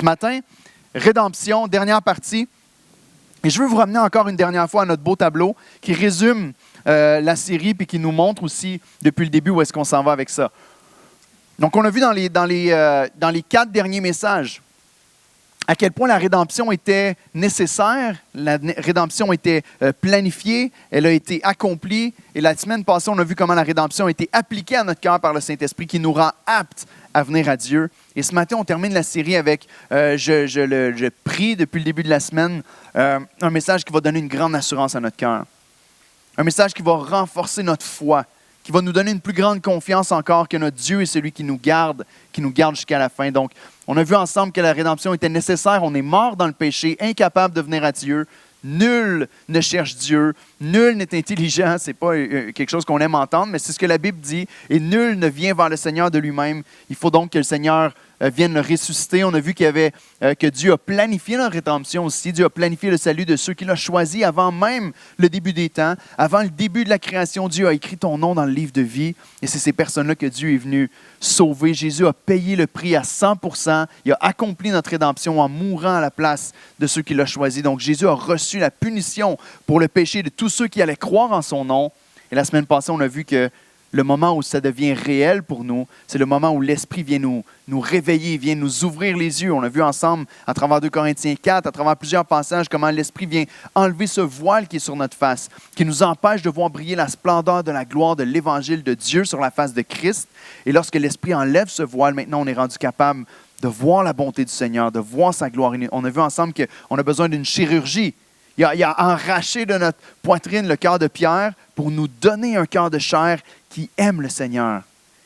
Ce matin, rédemption, dernière partie. Et je veux vous ramener encore une dernière fois à notre beau tableau qui résume la série et qui nous montre aussi depuis le début où est-ce qu'on s'en va avec ça. Donc, on a vu dans les 4 derniers messages à quel point la rédemption était nécessaire, la rédemption était planifiée, elle a été accomplie. Et la semaine passée, on a vu comment la rédemption a été appliquée à notre cœur par le Saint-Esprit qui nous rend aptes à venir à Dieu. Et ce matin, on termine la série avec, je prie depuis le début de la semaine, un message qui va donner une grande assurance à notre cœur. Un message qui va renforcer notre foi, qui va nous donner une plus grande confiance encore que notre Dieu est celui qui nous garde jusqu'à la fin. Donc, on a vu ensemble que la rédemption était nécessaire. On est mort dans le péché, incapable de venir à Dieu. Nul ne cherche Dieu, nul n'est intelligent. Ce n'est pas quelque chose qu'on aime entendre, mais c'est ce que la Bible dit. Et nul ne vient vers le Seigneur de lui-même. Il faut donc que le Seigneur vienne le ressusciter. On a vu que Dieu a planifié la rédemption aussi. Dieu a planifié le salut de ceux qu'il a choisis avant même le début des temps. Avant le début de la création, Dieu a écrit ton nom dans le livre de vie. Et c'est ces personnes-là que Dieu est venu sauver. Jésus a payé le prix à 100%. Il a accompli notre rédemption en mourant à la place de ceux qu'il a choisis. Donc Jésus a reçu la punition pour le péché de tous ceux qui allaient croire en son nom. Et la semaine passée, on a vu que le moment où ça devient réel pour nous, c'est le moment où l'Esprit vient nous réveiller, vient nous ouvrir les yeux. On a vu ensemble, à travers 2 Corinthiens 4, à travers plusieurs passages, comment l'Esprit vient enlever ce voile qui est sur notre face, qui nous empêche de voir briller la splendeur de la gloire de l'Évangile de Dieu sur la face de Christ. Et lorsque l'Esprit enlève ce voile, maintenant on est rendu capable de voir la bonté du Seigneur, de voir sa gloire. On a vu ensemble qu'on a besoin d'une chirurgie. Il a arraché de notre poitrine le cœur de pierre pour nous donner un cœur de chair qui aime le Seigneur.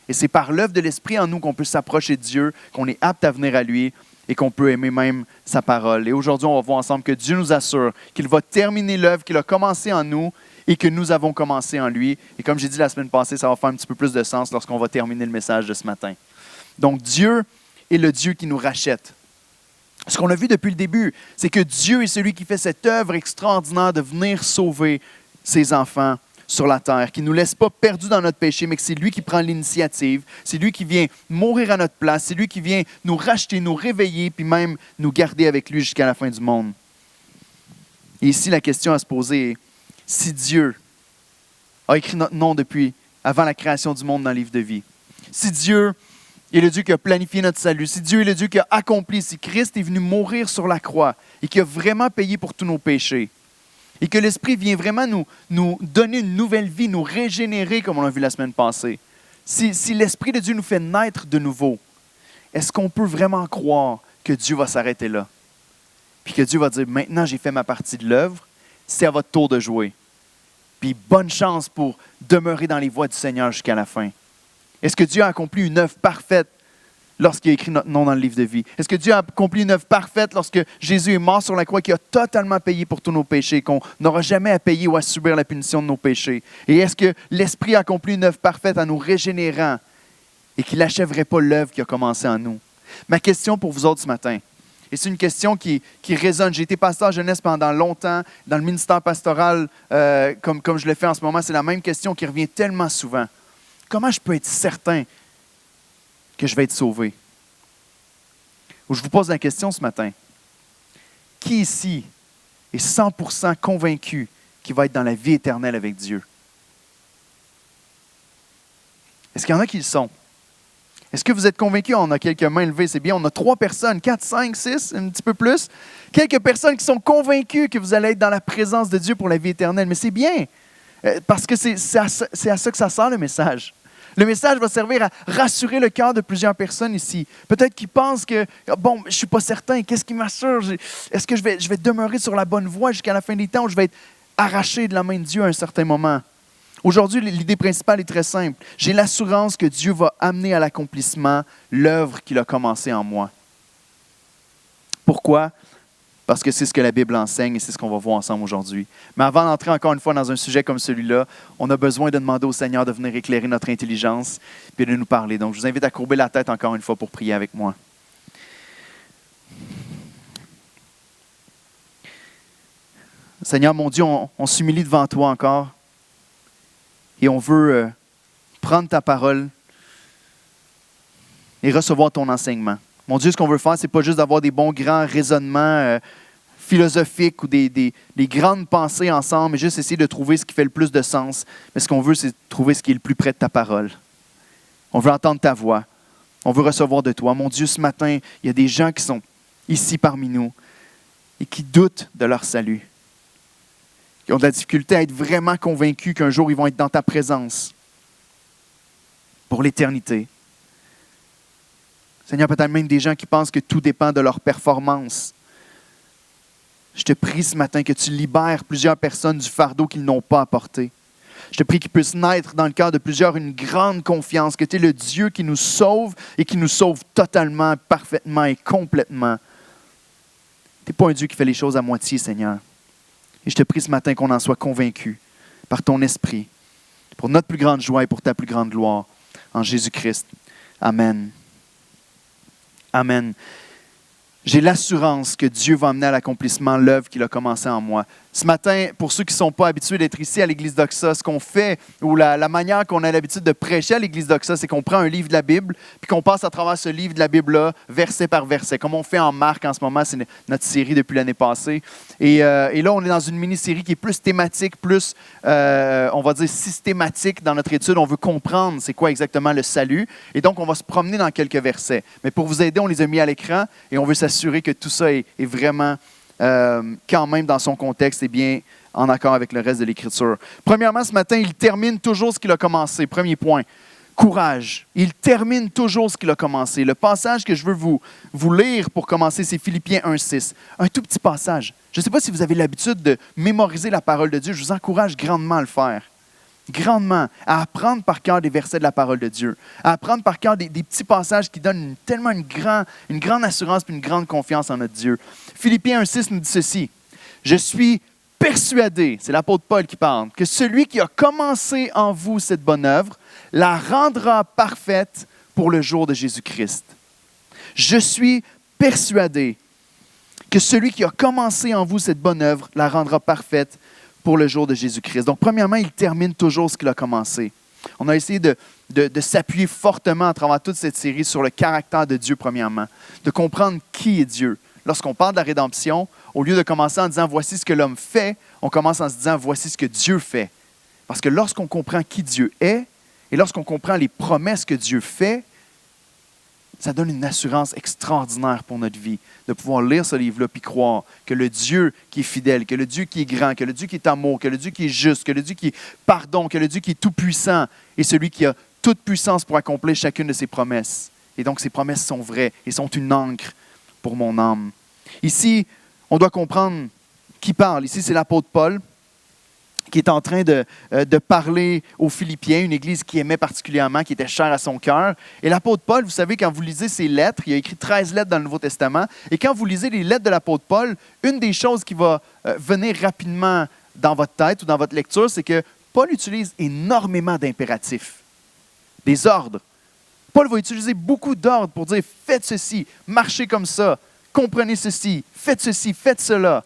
Et c'est par l'œuvre de l'Esprit en nous qu'on peut s'approcher de Dieu, qu'on est apte à venir à lui et qu'on peut aimer même sa parole. Et aujourd'hui, on va voir ensemble que Dieu nous assure qu'il va terminer l'œuvre qu'il a commencée en nous et que nous avons commencé en lui. Et comme j'ai dit la semaine passée, ça va faire un petit peu plus de sens lorsqu'on va terminer le message de ce matin. Donc Dieu est le Dieu qui nous rachète. Ce qu'on a vu depuis le début, c'est que Dieu est celui qui fait cette œuvre extraordinaire de venir sauver ses enfants sur la terre, qui ne nous laisse pas perdus dans notre péché, mais que c'est lui qui prend l'initiative, c'est lui qui vient mourir à notre place, c'est lui qui vient nous racheter, nous réveiller, puis même nous garder avec lui jusqu'à la fin du monde. Et ici, la question à se poser est, si Dieu a écrit notre nom depuis avant la création du monde dans le livre de vie, si Dieu est le Dieu qui a planifié notre salut, si Dieu est le Dieu qui a accompli, si Christ est venu mourir sur la croix et qui a vraiment payé pour tous nos péchés, et que l'Esprit vient vraiment nous donner une nouvelle vie, nous régénérer, comme on l'a vu la semaine passée. Si l'Esprit de Dieu nous fait naître de nouveau, est-ce qu'on peut vraiment croire que Dieu va s'arrêter là? Puis que Dieu va dire, maintenant j'ai fait ma partie de l'œuvre, c'est à votre tour de jouer. Puis bonne chance pour demeurer dans les voies du Seigneur jusqu'à la fin. Est-ce que Dieu a accompli une œuvre parfaite lorsqu'il a écrit notre nom dans le livre de vie? Est-ce que Dieu a accompli une œuvre parfaite lorsque Jésus est mort sur la croix, qui a totalement payé pour tous nos péchés, qu'on n'aura jamais à payer ou à subir la punition de nos péchés? Et est-ce que l'Esprit a accompli une œuvre parfaite en nous régénérant et qu'il n'achèverait pas l'œuvre qui a commencé en nous? Ma question pour vous autres ce matin, et c'est une question qui résonne. J'ai été pasteur jeunesse pendant longtemps, dans le ministère pastoral, comme je le fais en ce moment, c'est la même question qui revient tellement souvent. Comment je peux être certain que je vais être sauvé? Ou je vous pose la question ce matin. Qui ici est 100% convaincu qu'il va être dans la vie éternelle avec Dieu? Est-ce qu'il y en a qui le sont? Est-ce que vous êtes convaincus? On a quelques mains levées, c'est bien. On a 3 personnes, 4, 5, 6, un petit peu plus. Quelques personnes qui sont convaincues que vous allez être dans la présence de Dieu pour la vie éternelle. Mais c'est bien, parce que c'est à ça que ça sert le message. Le message va servir à rassurer le cœur de plusieurs personnes ici. Peut-être qu'ils pensent que, bon, je ne suis pas certain, qu'est-ce qui m'assure? Est-ce que je vais demeurer sur la bonne voie jusqu'à la fin des temps ou je vais être arraché de la main de Dieu à un certain moment? Aujourd'hui, l'idée principale est très simple. J'ai l'assurance que Dieu va amener à l'accomplissement l'œuvre qu'il a commencée en moi. Pourquoi? Parce que c'est ce que la Bible enseigne et c'est ce qu'on va voir ensemble aujourd'hui. Mais avant d'entrer encore une fois dans un sujet comme celui-là, on a besoin de demander au Seigneur de venir éclairer notre intelligence et de nous parler. Donc, je vous invite à courber la tête encore une fois pour prier avec moi. Seigneur, mon Dieu, on s'humilie devant toi encore et on veut prendre ta parole et recevoir ton enseignement. Mon Dieu, ce qu'on veut faire, ce n'est pas juste d'avoir des bons grands raisonnements philosophiques ou des grandes pensées ensemble, mais juste essayer de trouver ce qui fait le plus de sens. Mais ce qu'on veut, c'est trouver ce qui est le plus près de ta parole. On veut entendre ta voix. On veut recevoir de toi. Mon Dieu, ce matin, il y a des gens qui sont ici parmi nous et qui doutent de leur salut, qui ont de la difficulté à être vraiment convaincus qu'un jour, ils vont être dans ta présence pour l'éternité. Seigneur, peut-être même des gens qui pensent que tout dépend de leur performance. Je te prie ce matin que tu libères plusieurs personnes du fardeau qu'ils n'ont pas à porter. Je te prie qu'il puisse naître dans le cœur de plusieurs une grande confiance, que tu es le Dieu qui nous sauve et qui nous sauve totalement, parfaitement et complètement. Tu n'es pas un Dieu qui fait les choses à moitié, Seigneur. Et je te prie ce matin qu'on en soit convaincu par ton esprit, pour notre plus grande joie et pour ta plus grande gloire, en Jésus-Christ. Amen. Amen. J'ai l'assurance que Dieu va amener à l'accomplissement l'œuvre qu'il a commencé en moi. Ce matin, pour ceux qui ne sont pas habitués d'être ici à l'Église d'Oxa, ce qu'on fait, ou la manière qu'on a l'habitude de prêcher à l'Église d'Oxa, c'est qu'on prend un livre de la Bible, puis qu'on passe à travers ce livre de la Bible-là, verset par verset, comme on fait en Marc en ce moment, c'est notre série depuis l'année passée. Et là, on est dans une mini-série qui est plus thématique, plus, on va dire, systématique dans notre étude. On veut comprendre c'est quoi exactement le salut. Et donc, on va se promener dans quelques versets. Mais pour vous aider, on les a mis à l'écran et on veut s'assurer que tout ça est vraiment quand même dans son contexte et bien en accord avec le reste de l'Écriture. Premièrement, ce matin, il termine toujours ce qu'il a commencé. Premier point, courage. Il termine toujours ce qu'il a commencé. Le passage que je veux vous lire pour commencer, c'est Philippiens 1,6. Un tout petit passage. Je ne sais pas si vous avez l'habitude de mémoriser la parole de Dieu. Je vous encourage grandement à le faire. Grandement, à apprendre par cœur des versets de la parole de Dieu, à apprendre par cœur des petits passages qui donnent tellement une grande assurance et une grande confiance en notre Dieu. Philippiens 1,6 nous dit ceci. « Je suis persuadé, c'est l'apôtre Paul qui parle, que celui qui a commencé en vous cette bonne œuvre la rendra parfaite pour le jour de Jésus-Christ. Je suis persuadé que celui qui a commencé en vous cette bonne œuvre la rendra parfaite pour le jour de Jésus-Christ. » Donc, premièrement, il termine toujours ce qu'il a commencé. On a essayé de s'appuyer fortement à travers toute cette série sur le caractère de Dieu, premièrement, de comprendre qui est Dieu. Lorsqu'on parle de la rédemption, au lieu de commencer en disant « voici ce que l'homme fait », on commence en se disant « voici ce que Dieu fait ». Parce que lorsqu'on comprend qui Dieu est et lorsqu'on comprend les promesses que Dieu fait, ça donne une assurance extraordinaire pour notre vie, de pouvoir lire ce livre-là puis croire que le Dieu qui est fidèle, que le Dieu qui est grand, que le Dieu qui est amour, que le Dieu qui est juste, que le Dieu qui est pardon, que le Dieu qui est tout-puissant est celui qui a toute puissance pour accomplir chacune de ses promesses. Et donc, ces promesses sont vraies et sont une encre pour mon âme. Ici, on doit comprendre qui parle. Ici, c'est l'apôtre Paul qui est en train de parler aux Philippiens, une église qu'il aimait particulièrement, qui était chère à son cœur. Et l'apôtre Paul, vous savez, quand vous lisez ses lettres, il a écrit 13 lettres dans le Nouveau Testament, et quand vous lisez les lettres de l'apôtre Paul, une des choses qui va venir rapidement dans votre tête ou dans votre lecture, c'est que Paul utilise énormément d'impératifs, des ordres. Paul va utiliser beaucoup d'ordres pour dire « faites ceci, marchez comme ça, comprenez ceci, faites cela ».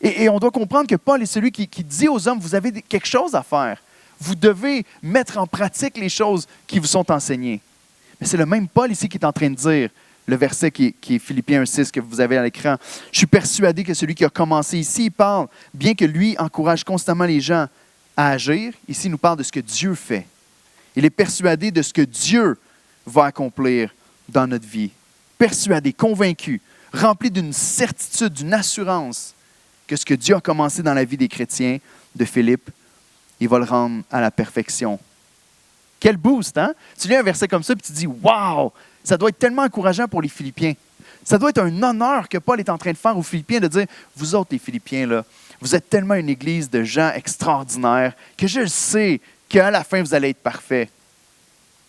Et on doit comprendre que Paul est celui qui dit aux hommes, vous avez quelque chose à faire. Vous devez mettre en pratique les choses qui vous sont enseignées. Mais c'est le même Paul ici qui est en train de dire, le verset qui est Philippiens 1,6 que vous avez à l'écran. Je suis persuadé que celui qui a commencé ici, il parle, bien que lui encourage constamment les gens à agir, ici il nous parle de ce que Dieu fait. Il est persuadé de ce que Dieu va accomplir dans notre vie. Persuadé, convaincu, rempli d'une certitude, d'une assurance que ce que Dieu a commencé dans la vie des chrétiens de Philippe, il va le rendre à la perfection. Quel boost, hein? Tu lis un verset comme ça et tu te dis « Wow! Ça doit être tellement encourageant pour les Philippiens. » Ça doit être un honneur que Paul est en train de faire aux Philippiens de dire « Vous autres, les Philippiens, là, vous êtes tellement une église de gens extraordinaires que je sais qu'à la fin, vous allez être parfaits. »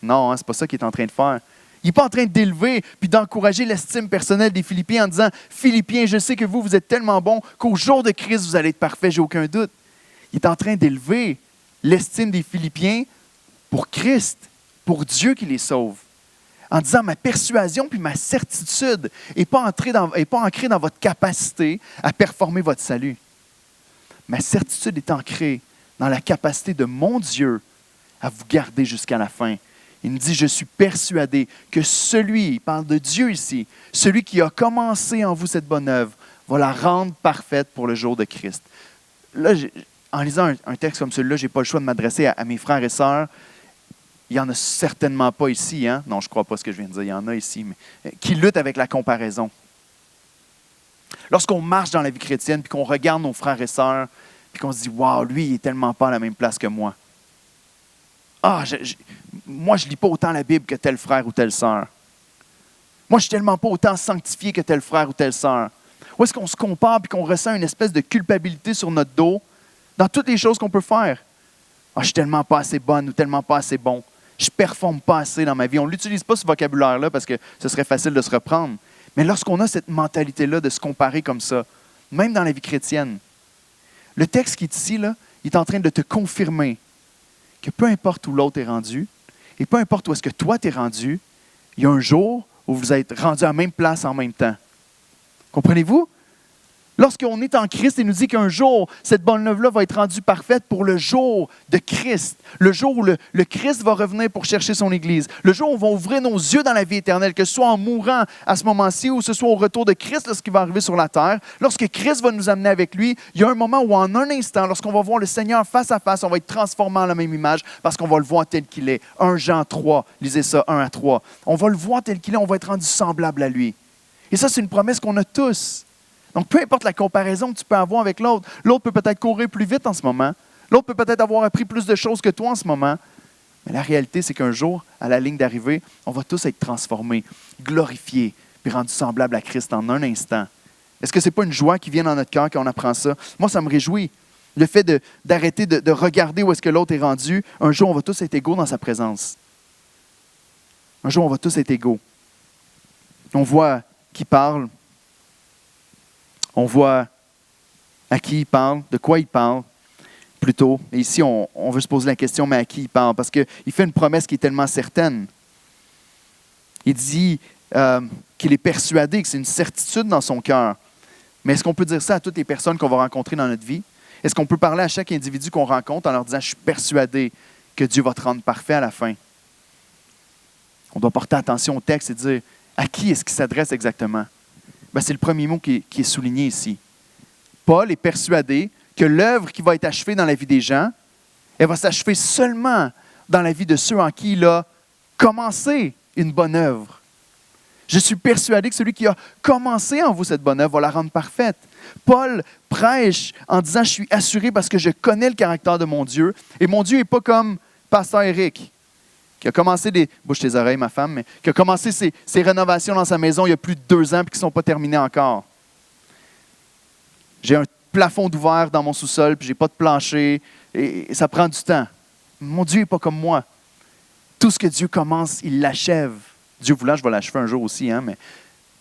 Non, hein, ce n'est pas ça qu'il est en train de faire. Il n'est pas en train d'élever puis d'encourager l'estime personnelle des Philippiens en disant « Philippiens, je sais que vous êtes tellement bons qu'au jour de Christ, vous allez être parfaits, j'ai aucun doute. » Il est en train d'élever l'estime des Philippiens pour Christ, pour Dieu qui les sauve. En disant « Ma persuasion puis ma certitude n'est pas ancrée dans votre capacité à performer votre salut. Ma certitude est ancrée dans la capacité de mon Dieu à vous garder jusqu'à la fin Il me dit, je suis persuadé que celui, il parle de Dieu ici, celui qui a commencé en vous cette bonne œuvre, va la rendre parfaite pour le jour de Christ. Là, en lisant un texte comme celui-là, je n'ai pas le choix de m'adresser à mes frères et sœurs. Il n'y en a certainement pas ici, hein? Non, je ne crois pas ce que je viens de dire, il y en a ici, mais qui luttent avec la comparaison. Lorsqu'on marche dans la vie chrétienne, puis qu'on regarde nos frères et sœurs, puis qu'on se dit, « Wow, lui, il n'est tellement pas à la même place que moi. » Moi, je ne lis pas autant la Bible que tel frère ou telle sœur. Moi, je ne suis tellement pas autant sanctifié que tel frère ou telle sœur. Où est-ce qu'on se compare et qu'on ressent une espèce de culpabilité sur notre dos dans toutes les choses qu'on peut faire? Je ne suis tellement pas assez bonne ou tellement pas assez bon. Je ne performe pas assez dans ma vie. On ne l'utilise pas, ce vocabulaire-là, parce que ce serait facile de se reprendre. Mais lorsqu'on a cette mentalité-là de se comparer comme ça, même dans la vie chrétienne, le texte qui est ici, là, il est en train de te confirmer que peu importe où l'autre est rendu, et peu importe où est-ce que toi t'es rendu, il y a un jour où vous êtes rendu à la même place en même temps. Comprenez-vous? Lorsqu'on est en Christ, il nous dit qu'un jour, cette bonne œuvre-là va être rendue parfaite pour le jour de Christ. Le jour où le Christ va revenir pour chercher son Église. Le jour où on va ouvrir nos yeux dans la vie éternelle, que ce soit en mourant à ce moment-ci ou que ce soit au retour de Christ lorsqu'il va arriver sur la terre. Lorsque Christ va nous amener avec lui, il y a un moment où en un instant, lorsqu'on va voir le Seigneur face à face, on va être transformé en la même image parce qu'on va le voir tel qu'il est. 1 Jean 3, lisez ça, 1 à 3. On va le voir tel qu'il est, on va être rendu semblable à lui. Et ça, c'est une promesse qu'on a tous. Donc, peu importe la comparaison que tu peux avoir avec l'autre, l'autre peut peut-être courir plus vite en ce moment, l'autre peut peut-être avoir appris plus de choses que toi en ce moment, mais la réalité, c'est qu'un jour, à la ligne d'arrivée, on va tous être transformés, glorifiés, puis rendus semblables à Christ en un instant. Est-ce que ce n'est pas une joie qui vient dans notre cœur quand on apprend ça? Moi, ça me réjouit. Le fait d'arrêter de regarder où est-ce que l'autre est rendu, un jour, on va tous être égaux dans sa présence. Un jour, on va tous être égaux. On voit qui parle. On voit à qui il parle, de quoi il parle, plutôt. Et ici, on veut se poser la question, mais à qui il parle? Parce qu'il fait une promesse qui est tellement certaine. Il dit qu'il est persuadé, que c'est une certitude dans son cœur. Mais est-ce qu'on peut dire ça à toutes les personnes qu'on va rencontrer dans notre vie? Est-ce qu'on peut parler à chaque individu qu'on rencontre en leur disant « Je suis persuadé que Dieu va te rendre parfait à la fin ». On doit porter attention au texte et dire à qui est-ce qu'il s'adresse exactement? Ben, c'est le premier mot qui est souligné ici. Paul est persuadé que l'œuvre qui va être achevée dans la vie des gens, elle va s'achever seulement dans la vie de ceux en qui il a commencé une bonne œuvre. Je suis persuadé que celui qui a commencé en vous cette bonne œuvre va la rendre parfaite. Paul prêche en disant « Je suis assuré parce que je connais le caractère de mon Dieu. » Et mon Dieu n'est pas comme Pasteur Eric, qui a commencé bouge tes oreilles, ma femme, mais qui a commencé ses rénovations dans sa maison il y a plus de 2 ans et qui ne sont pas terminées encore. J'ai un plafond d'ouvert dans mon sous-sol, puis je n'ai pas de plancher, et ça prend du temps. Mon Dieu n'est pas comme moi. Tout ce que Dieu commence, il l'achève. Dieu voulant, je vais l'achever un jour aussi, hein, mais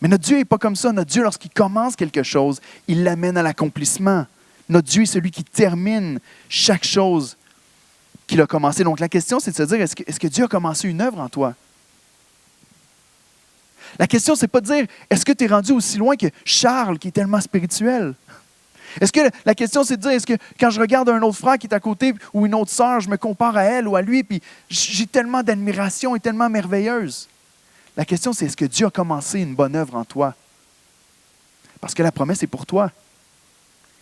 notre Dieu n'est pas comme ça. Notre Dieu, lorsqu'il commence quelque chose, il l'amène à l'accomplissement. Notre Dieu est celui qui termine chaque chose qu'il a commencé. Donc, la question, c'est de se dire, est-ce que Dieu a commencé une œuvre en toi? La question, c'est pas de dire, est-ce que tu es rendu aussi loin que Charles, qui est tellement spirituel? Est-ce que la question, c'est de dire, est-ce que quand je regarde un autre frère qui est à côté ou une autre sœur, je me compare à elle ou à lui, puis j'ai tellement d'admiration et tellement merveilleuse? La question, c'est, est-ce que Dieu a commencé une bonne œuvre en toi? Parce que la promesse est pour toi.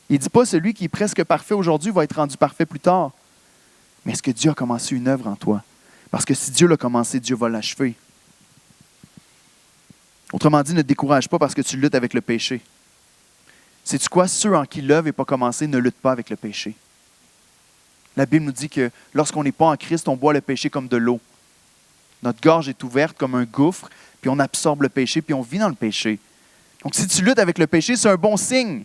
Il ne dit pas, celui qui est presque parfait aujourd'hui va être rendu parfait plus tard. Mais est-ce que Dieu a commencé une œuvre en toi? Parce que si Dieu l'a commencé, Dieu va l'achever. Autrement dit, ne te décourage pas parce que tu luttes avec le péché. Sais-tu quoi? Ceux en qui l'œuvre n'est pas commencée ne luttent pas avec le péché. La Bible nous dit que lorsqu'on n'est pas en Christ, on boit le péché comme de l'eau. Notre gorge est ouverte comme un gouffre, puis on absorbe le péché, puis on vit dans le péché. Donc si tu luttes avec le péché, c'est un bon signe.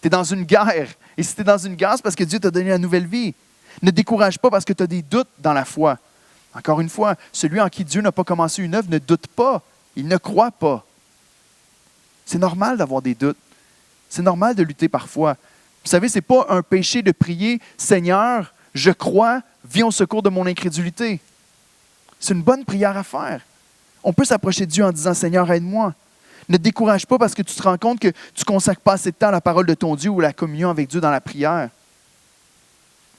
Tu es dans une guerre. Et si tu es dans une guerre, c'est parce que Dieu t'a donné la nouvelle vie. Ne décourage pas parce que tu as des doutes dans la foi. Encore une fois, celui en qui Dieu n'a pas commencé une œuvre ne doute pas. Il ne croit pas. C'est normal d'avoir des doutes. C'est normal de lutter parfois. Vous savez, ce n'est pas un péché de prier « Seigneur, je crois, viens au secours de mon incrédulité ». C'est une bonne prière à faire. On peut s'approcher de Dieu en disant « Seigneur, aide-moi ». Ne te décourage pas parce que tu te rends compte que tu ne consacres pas assez de temps à la parole de ton Dieu ou à la communion avec Dieu dans la prière.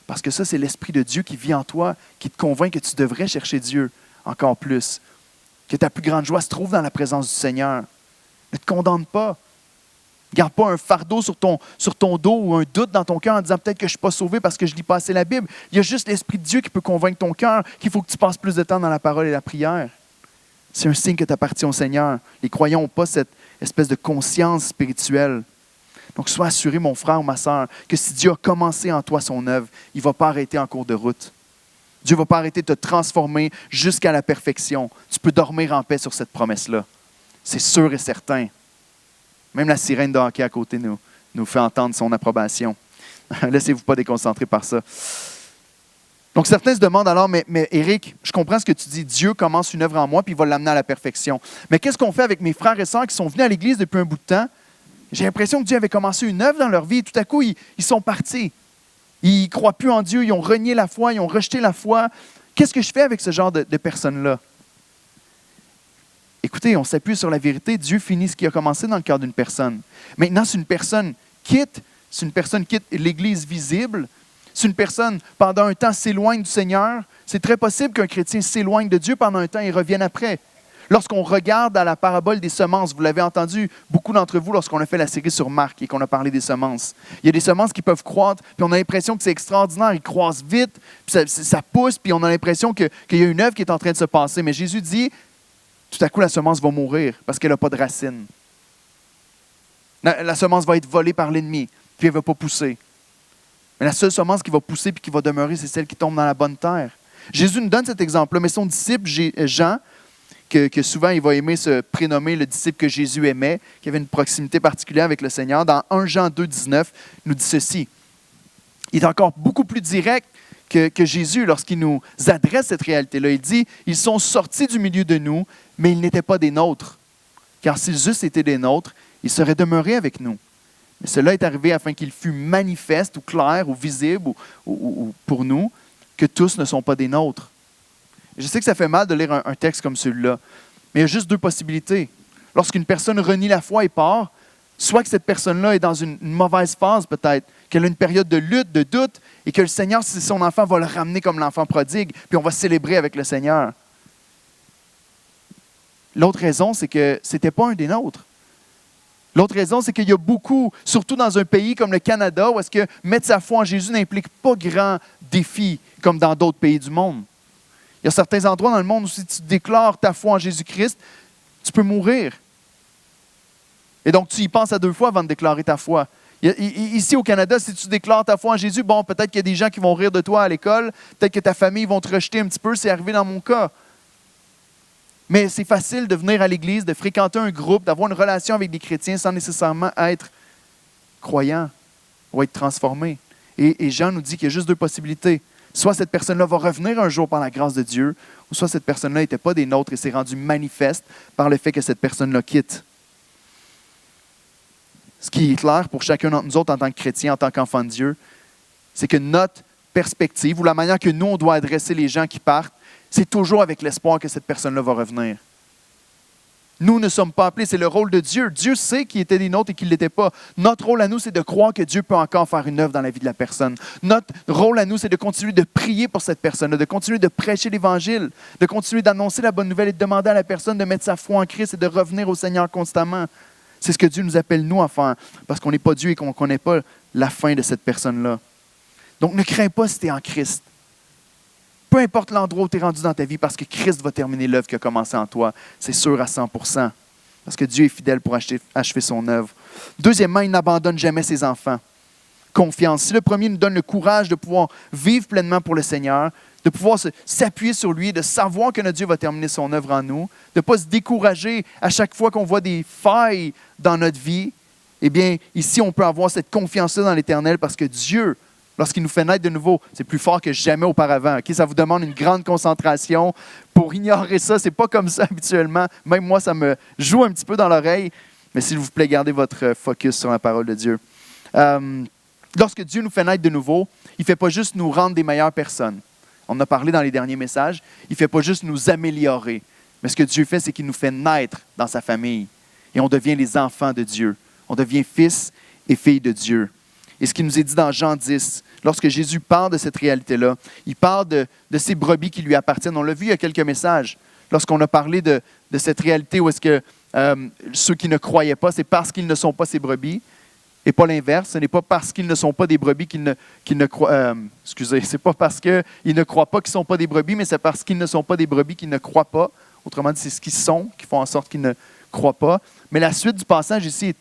Parce que ça, c'est l'Esprit de Dieu qui vit en toi, qui te convainc que tu devrais chercher Dieu encore plus. Que ta plus grande joie se trouve dans la présence du Seigneur. Ne te condamne pas. Garde pas un fardeau sur ton dos ou un doute dans ton cœur en disant peut-être que je ne suis pas sauvé parce que je ne lis pas assez la Bible. Il y a juste l'Esprit de Dieu qui peut convaincre ton cœur qu'il faut que tu passes plus de temps dans la parole et la prière. C'est un signe que tu appartiens au Seigneur. Les croyants n'ont pas cette espèce de conscience spirituelle. Donc, sois assuré, mon frère ou ma sœur, que si Dieu a commencé en toi son œuvre, il ne va pas arrêter en cours de route. Dieu ne va pas arrêter de te transformer jusqu'à la perfection. Tu peux dormir en paix sur cette promesse-là. C'est sûr et certain. Même la sirène de hockey à côté nous fait entendre son approbation. Laissez-vous pas déconcentrer par ça. Donc, certains se demandent alors, mais Éric, je comprends ce que tu dis. Dieu commence une œuvre en moi puis il va l'amener à la perfection. Mais qu'est-ce qu'on fait avec mes frères et sœurs qui sont venus à l'Église depuis un bout de temps? J'ai l'impression que Dieu avait commencé une œuvre dans leur vie et tout à coup, ils sont partis. Ils ne croient plus en Dieu, ils ont renié la foi, ils ont rejeté la foi. Qu'est-ce que je fais avec ce genre de personnes-là? Écoutez, on s'appuie sur la vérité. Dieu finit ce qui a commencé dans le cœur d'une personne. Maintenant, si une personne quitte l'Église visible, si une personne, pendant un temps, s'éloigne du Seigneur, c'est très possible qu'un chrétien s'éloigne de Dieu pendant un temps et revienne après. Lorsqu'on regarde à la parabole des semences, vous l'avez entendu, beaucoup d'entre vous, lorsqu'on a fait la série sur Marc et qu'on a parlé des semences. Il y a des semences qui peuvent croître, puis on a l'impression que c'est extraordinaire, ils croissent vite, puis ça pousse, puis on a l'impression qu'il y a une œuvre qui est en train de se passer. Mais Jésus dit, tout à coup, la semence va mourir parce qu'elle n'a pas de racines. La semence va être volée par l'ennemi, puis elle ne va pas pousser. Mais la seule semence qui va pousser et qui va demeurer, c'est celle qui tombe dans la bonne terre. Jésus nous donne cet exemple-là, mais son disciple, Jean, que souvent il va aimer se prénommer le disciple que Jésus aimait, qui avait une proximité particulière avec le Seigneur, dans 1 Jean 2, 19, nous dit ceci. Il est encore beaucoup plus direct que Jésus lorsqu'il nous adresse cette réalité-là. Il dit, « Ils sont sortis du milieu de nous, mais ils n'étaient pas des nôtres. Car s'ils eussent été des nôtres, ils seraient demeurés avec nous. Mais cela est arrivé afin qu'il fût manifeste ou clair ou visible ou pour nous que tous ne sont pas des nôtres. » Je sais que ça fait mal de lire un texte comme celui-là, mais il y a juste deux possibilités. Lorsqu'une personne renie la foi et part, soit que cette personne-là est dans une mauvaise phase peut-être, qu'elle a une période de lutte, de doute, et que le Seigneur, si c'est son enfant, va le ramener comme l'enfant prodigue, puis on va célébrer avec le Seigneur. L'autre raison, c'est que ce n'était pas un des nôtres. L'autre raison, c'est qu'il y a beaucoup, surtout dans un pays comme le Canada, où est-ce que mettre sa foi en Jésus n'implique pas grand défi comme dans d'autres pays du monde. Il y a certains endroits dans le monde où si tu déclares ta foi en Jésus-Christ, tu peux mourir. Et donc, tu y penses à deux fois avant de déclarer ta foi. Ici, au Canada, si tu déclares ta foi en Jésus, bon, peut-être qu'il y a des gens qui vont rire de toi à l'école, peut-être que ta famille va te rejeter un petit peu, c'est arrivé dans mon cas. Mais c'est facile de venir à l'Église, de fréquenter un groupe, d'avoir une relation avec des chrétiens sans nécessairement être croyant ou être transformé. Et Jean nous dit qu'il y a juste deux possibilités. Soit cette personne-là va revenir un jour par la grâce de Dieu, ou soit cette personne-là n'était pas des nôtres et s'est rendue manifeste par le fait que cette personne-là quitte. Ce qui est clair pour chacun d'entre nous autres en tant que chrétiens, en tant qu'enfants de Dieu, c'est que notre perspective ou la manière que nous, on doit adresser les gens qui partent, c'est toujours avec l'espoir que cette personne-là va revenir. Nous ne sommes pas appelés, c'est le rôle de Dieu. Dieu sait qui était des nôtres et qui ne l'était pas. Notre rôle à nous, c'est de croire que Dieu peut encore faire une œuvre dans la vie de la personne. Notre rôle à nous, c'est de continuer de prier pour cette personne-là, de continuer de prêcher l'Évangile, de continuer d'annoncer la bonne nouvelle et de demander à la personne de mettre sa foi en Christ et de revenir au Seigneur constamment. C'est ce que Dieu nous appelle, nous, à faire, parce qu'on n'est pas Dieu et qu'on ne connaît pas la fin de cette personne-là. Donc, ne crains pas si tu es en Christ. Peu importe l'endroit où tu es rendu dans ta vie, parce que Christ va terminer l'œuvre qui a commencé en toi. C'est sûr à 100%. Parce que Dieu est fidèle pour achever son œuvre. Deuxièmement, il n'abandonne jamais ses enfants. Confiance. Si le premier nous donne le courage de pouvoir vivre pleinement pour le Seigneur, de pouvoir s'appuyer sur lui, de savoir que notre Dieu va terminer son œuvre en nous, de ne pas se décourager à chaque fois qu'on voit des failles dans notre vie, eh bien, ici, on peut avoir cette confiance-là dans l'Éternel parce que Dieu, lorsqu'il nous fait naître de nouveau, c'est plus fort que jamais auparavant. Okay? Ça vous demande une grande concentration. Pour ignorer ça, ce n'est pas comme ça habituellement. Même moi, ça me joue un petit peu dans l'oreille. Mais s'il vous plaît, gardez votre focus sur la parole de Dieu. Lorsque Dieu nous fait naître de nouveau, il ne fait pas juste nous rendre des meilleures personnes. On en a parlé dans les derniers messages. Il ne fait pas juste nous améliorer. Mais ce que Dieu fait, c'est qu'il nous fait naître dans sa famille. Et on devient les enfants de Dieu. On devient fils et filles de Dieu. Et ce qui nous est dit dans Jean 10, lorsque Jésus parle de cette réalité-là, il parle de ces brebis qui lui appartiennent. On l'a vu il y a quelques messages, lorsqu'on a parlé de cette réalité où est-ce que ceux qui ne croyaient pas, c'est parce qu'ils ne sont pas ses brebis, et pas l'inverse. Ce n'est pas parce qu'ils ne sont pas des brebis qu'ils ne croient. C'est pas parce qu'ils ne croient pas qu'ils ne sont pas des brebis, mais c'est parce qu'ils ne sont pas des brebis qu'ils ne croient pas. Autrement dit, c'est ce qu'ils sont qui font en sorte qu'ils ne croient pas. Mais la suite du passage ici est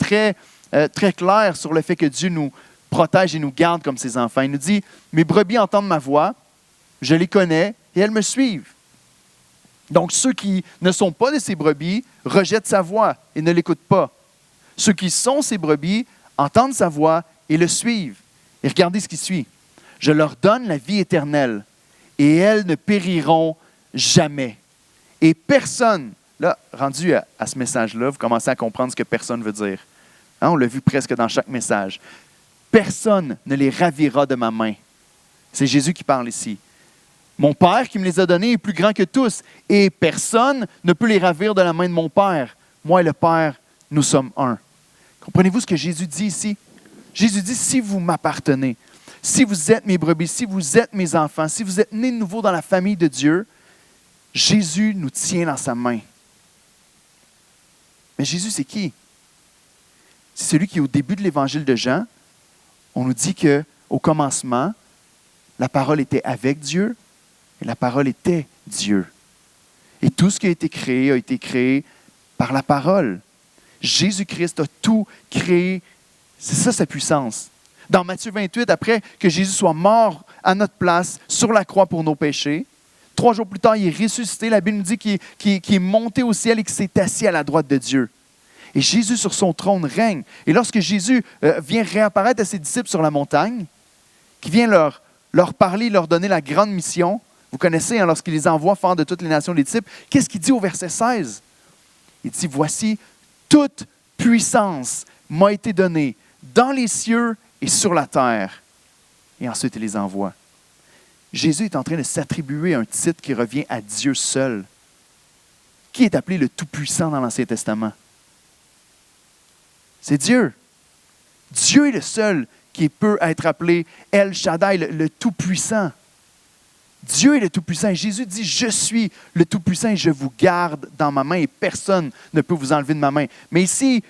très claire sur le fait que Dieu nous protège et nous garde comme ses enfants. Il nous dit, mes brebis entendent ma voix, je les connais et elles me suivent. Donc, ceux qui ne sont pas de ces brebis rejettent sa voix et ne l'écoutent pas. Ceux qui sont ses brebis entendent sa voix et le suivent. Et regardez ce qui suit. Je leur donne la vie éternelle et elles ne périront jamais. Et personne, là, rendu à ce message-là, vous commencez à comprendre ce que personne veut dire. Hein, on l'a vu presque dans chaque message. Personne ne les ravira de ma main. C'est Jésus qui parle ici. Mon Père qui me les a donnés est plus grand que tous, et personne ne peut les ravir de la main de mon Père. Moi et le Père, nous sommes un. Comprenez-vous ce que Jésus dit ici? Jésus dit, si vous m'appartenez, si vous êtes mes brebis, si vous êtes mes enfants, si vous êtes nés de nouveau dans la famille de Dieu, Jésus nous tient dans sa main. Mais Jésus, c'est qui? C'est celui qui, au début de l'évangile de Jean, on nous dit qu'au commencement, la parole était avec Dieu et la parole était Dieu. Et tout ce qui a été créé par la parole. Jésus-Christ a tout créé. C'est ça sa puissance. Dans Matthieu 28, après que Jésus soit mort à notre place sur la croix pour nos péchés, 3 jours plus tard, il est ressuscité. La Bible nous dit qu'il est monté au ciel et qu'il s'est assis à la droite de Dieu. Et Jésus sur son trône règne. Et lorsque Jésus vient réapparaître à ses disciples sur la montagne, qui vient leur parler, leur donner la grande mission, vous connaissez, hein, lorsqu'il les envoie faire de toutes les nations des disciples, qu'est-ce qu'il dit au verset 16? Il dit, voici, toute puissance m'a été donnée dans les cieux et sur la terre. Et ensuite, il les envoie. Jésus est en train de s'attribuer un titre qui revient à Dieu seul. Qui est appelé le Tout-Puissant dans l'Ancien Testament? C'est Dieu. Dieu est le seul qui peut être appelé El Shaddai, le Tout-Puissant. Dieu est le Tout-Puissant. Et Jésus dit, je suis le Tout-Puissant et je vous garde dans ma main et personne ne peut vous enlever de ma main. Mais ici,